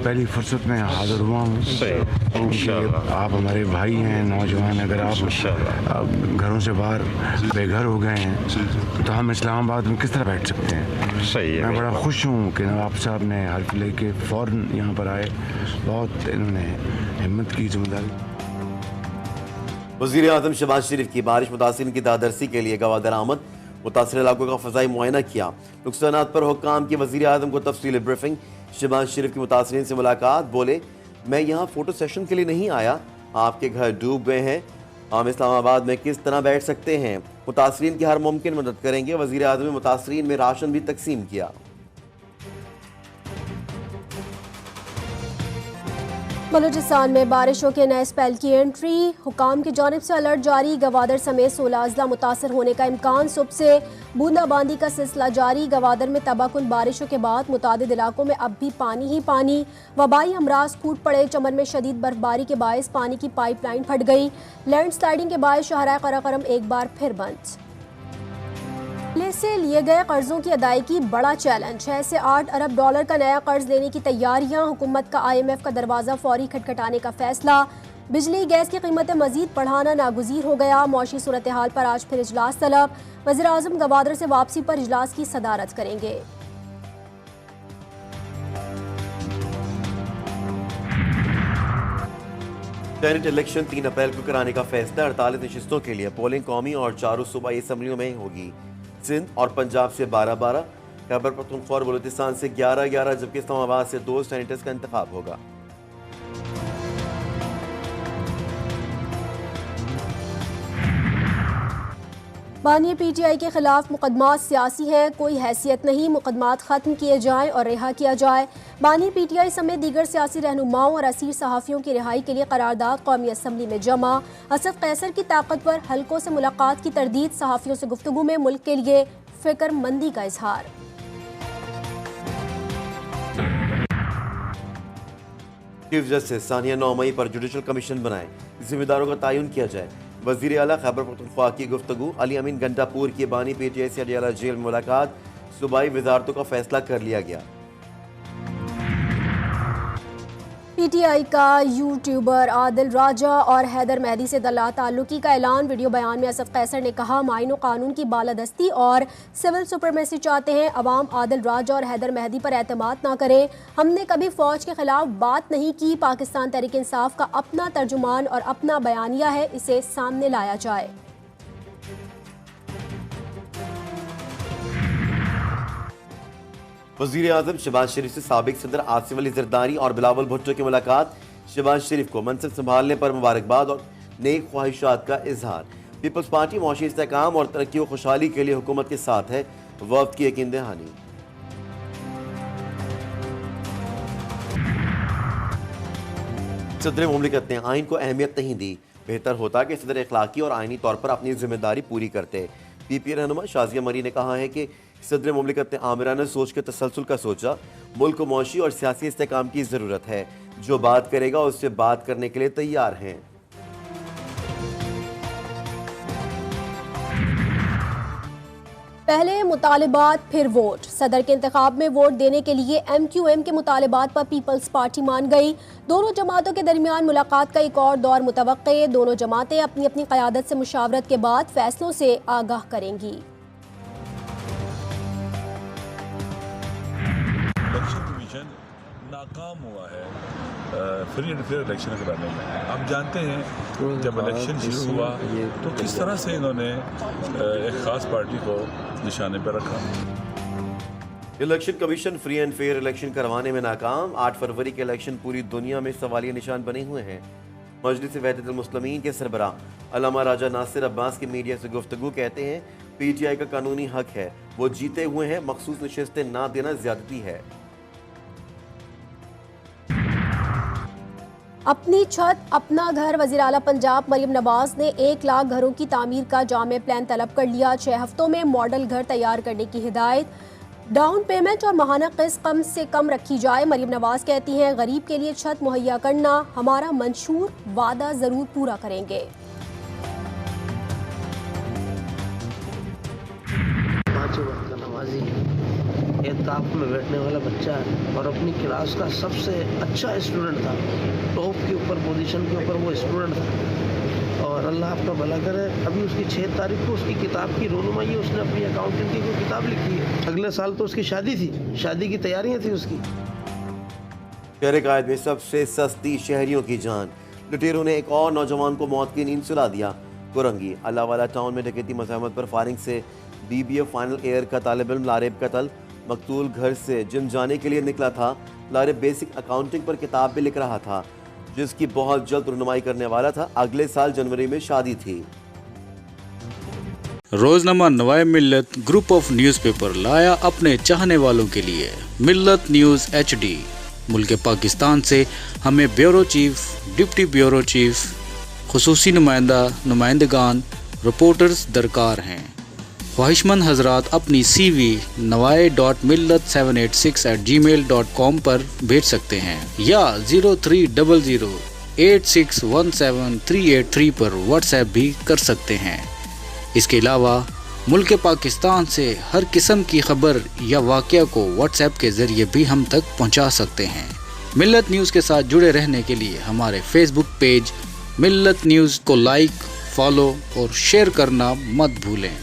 पहली फुर्सत में हाजिर हुआ हूँ क्योंकि आप हमारे भाई हैं, नौजवान। अगर आप घरों से बाहर बेघर हो गए हैं तो हम इस्लामाबाद में किस तरह बैठ सकते हैं। सही है। मैं बड़ा खुश हूँ कि नवाब साहब ने हल्फ लेके फ़ौरन यहाँ पर आए। बहुत इन्होंने हिम्मत की, जिम्मेदारी। वज़ीर आज़म शहबाज शरीफ की बारिश मुतासिरीन की दादरसी के लिए गवाह दरामद, मुतासर इलाकों का फ़ज़ाई मुआयना किया। नुकसानात पर हुक्काम की वज़ीर आज़म को तफसीली ब्रीफिंग। शहबाज शरीफ की मुतासरीन से मुलाकात, बोले मैं यहाँ फ़ोटो सेशन के लिए नहीं आया, आपके घर डूब गए हैं, हम इस्लामाबाद में किस तरह बैठ सकते हैं, मुतासरीन की हर मुमकिन मदद करेंगे। वज़ीर आज़म ने मुतासरीन में राशन भी तकसीम किया। बलूचिस्तान में बारिशों के नए स्पेल की एंट्री, हुकाम की जानिब से अलर्ट जारी। गवादर समेत 16 अजला मुतासर होने का इम्कान। सुबह से बूंदाबांदी का सिलसिला जारी। गवादर में तबाहकुन बारिशों के बाद मुतादिद इलाकों में अब भी पानी ही पानी। वबाई अमराज फूट पड़े। चमन में शदीद बर्फबारी के बायस पानी की पाइपलाइन फट गई। लैंड स्लाइडिंग के बायस शाहराह कराकरम एक बार फिर बंद। से लिए गए कर्जों की अदायगी बड़ा चैलेंज। 6 से 8 अरब डॉलर का नया कर्ज लेने की तैयारियां। हुकूमत का IMF का दरवाजा फौरी खटखटाने का फैसला। बिजली गैस की कीमतें मजीद बढ़ाना नागुज़ीर हो गया। मौशी सूरत हाल पर आज फिर इजलास तलब। वज़ीर आज़म गवादर से वापसी पर इजलास की सदारत करेंगे। सेनेट इलेक्शन 3 अप्रैल को कराने का फैसला। 48 नशिस्तों के लिए पोलिंग कौमी और 4 सूबाई असम्बलियों में होगी। सिंध और पंजाब से 12-12, खैबर पख्तूनख्वा और बलूचिस्तान से 11-11, जबकि इस्लामाबाद से 2 सेनेटर्स का इंतखाब होगा। बानी PTI के खिलाफ मुकदमात सियासी हैं, कोई हैसियत नहीं, मुकदमात खत्म किए जाएं और रिहा किया जाए। बानी PTI समेत दीगर सियासी रहनुमाओं और असीर सहाफ़ियों की रिहाई के लिए करारदाद कौमी असम्बली में जमा। असद कैसर की ताकतवर हलकों से मुलाकात की तरदीद। सहाफ़ियों से गुफ्तगू में मुल्क के लिए फिक्रमंदी का इजहार। चीफ जस्टिस सानिया 9 मई पर जुडिशल कमीशन बनाए, जिम्मेदारों का तयन किया जाए। वज़ीर आला खैबर पख्तूनख्वा की गुफ्तगू। अली अमीन गंडापुर की बानी PTI से अडियाला जेल में मुलाकात। सूबाई वजारतों का फैसला कर लिया गया। PTI का यूट्यूबर आदिल राजा और हैदर मेहदी से ताल्लुकी का ऐलान। वीडियो बयान में असद कैसर ने कहा, माइन व कानून की बालादस्ती और सिविल सुपरमेसी चाहते हैं। अवाम आदिल राजा और हैदर मेहदी पर एतमाद ना करें। हमने कभी फौज के खिलाफ बात नहीं की। पाकिस्तान तहरीक इंसाफ का अपना तर्जुमान और अपना बयानिया है, इसे सामने लाया जाए। वज़ीर आज़म शहबाज शरीफ से साबिक सदर आसिफ अली जरदारी और बिलावल भुट्टो की मुलाकात। शहबाज शरीफ को मनसब संभालने पर मुबारकबाद और नेक ख्वाहिशात का इजहार। पीपल्स पार्टी मौशी इस्तेहकाम और तरक्की व खुशहाली के लिए हुकूमत के साथ है, वक्त की यकीन दहानी। सदर मुमलिकत ने आइन को अहमियत नहीं दी, बेहतर होता कि सदर अखलाकी और आइनी तौर पर अपनी जिम्मेदारी पूरी करते। PPA रहनुमा शाजिया मरी ने कहा है कि सदर मुमलिकत ने आमिराना सोच के तसलसल का सोचा। मुल्क को मौशी और सियासी इस्तेहकाम की ज़रूरत है, जो बात करेगा उससे बात करने के लिए तैयार हैं। पहले मुतालिबात फिर वोट। सदर के इंतखाब में वोट देने के लिए MQM के मुतालिबात पर पीपल्स पार्टी मान गई। दोनों जमातों के दरमियान मुलाकात का एक और दौर मुतवक्के। दोनों जमातें अपनी अपनी क़यादत से मुशावरत के बाद फैसलों से आगाह करेंगी। इलेक्शन कमीशन नाकाम हुआ है फ्री एंड फेयर इलेक्शन कराने में। आप जानते हैं जब इलेक्शन शुरू हुआ तो किस तरह से इन्होंने एक ख़ास पार्टी को निशाने पर रखा। Election commission free and fair election करवाने में नाकाम। 8 फरवरी के इलेक्शन पूरी दुनिया में सवालिया निशान बने हुए हैं। मजलिस वहदतुल मुस्लिमीन के सरबराह अल्लामा राजा नासिर अब्बास की मीडिया से गुफ्तगू, कहते हैं PTI का कानूनी हक है, वो जीते हुए हैं, मखसूस नशिस्तें ना देना ज्यादती है। अपनी छत अपना घर। वज़ीर आला पंजाब मरियम नवाज ने 1 लाख घरों की तामीर का जामे प्लान तलब कर लिया। 6 हफ्तों में मॉडल घर तैयार करने की हिदायत। डाउन पेमेंट और माहाना किस्त कम से कम रखी जाए। मरियम नवाज कहती हैं, गरीब के लिए छत मुहैया करना हमारा मंशूर वादा जरूर पूरा करेंगे। एहतिकाफ में बैठने वाला बच्चा है और अपनी क्लास का सबसे अच्छा स्टूडेंट था, टॉप के ऊपर पोजीशन के ऊपर वो स्टूडेंट था। और अल्लाह आपका भला करे, अभी उसकी 6 तारीख को उसकी किताब की रोनुमाई है, उसने अपनी अकाउंटेंट की कोई किताब लिखी है। अगले साल तो उसकी शादी थी, शादी की तैयारियां थी उसकी। शहर कायद में सबसे सस्ती शहरियों की जान, लुटेरों ने एक और नौजवान को मौत की नींद सुला दिया। कुरंगी अल्लाहवाला टाउन में डकैती मज़ाहमत पर फायरिंग से BBA फाइनल ईयर का तालिब इल्म लारेब कत्ल। मकतूल घर से जिम जाने के लिए निकला था। लारेब बेसिक अकाउंटिंग पर किताब भी लिख रहा था, जिसकी बहुत जल्द रहनुमाई करने वाला था। अगले साल जनवरी में शादी थी। रोजनामा नवाए मिल्लत ग्रुप ऑफ न्यूज़पेपर लाया अपने चाहने वालों के लिए मिल्लत न्यूज़ HD। मुल्क पाकिस्तान से हमें bureau chief, deputy bureau chief, खुसूसी नुमाइंदगान, रिपोर्टर्स दरकार हैं। ख्वाहिशमंद हजरात अपनी CV nawai.millat786@gmail.com पर भेज सकते हैं या 0300861738 पर व्हाट्सएप भी कर सकते हैं। इसके अलावा मुल्क पाकिस्तान से हर किस्म की खबर या वाक़या को व्हाट्सएप के ज़रिए भी हम तक पहुंचा सकते हैं। मिल्लत न्यूज़ के साथ जुड़े रहने के लिए हमारे फेसबुक पेज मिल्लत न्यूज़ को लाइक, फॉलो और शेयर करना मत भूलें।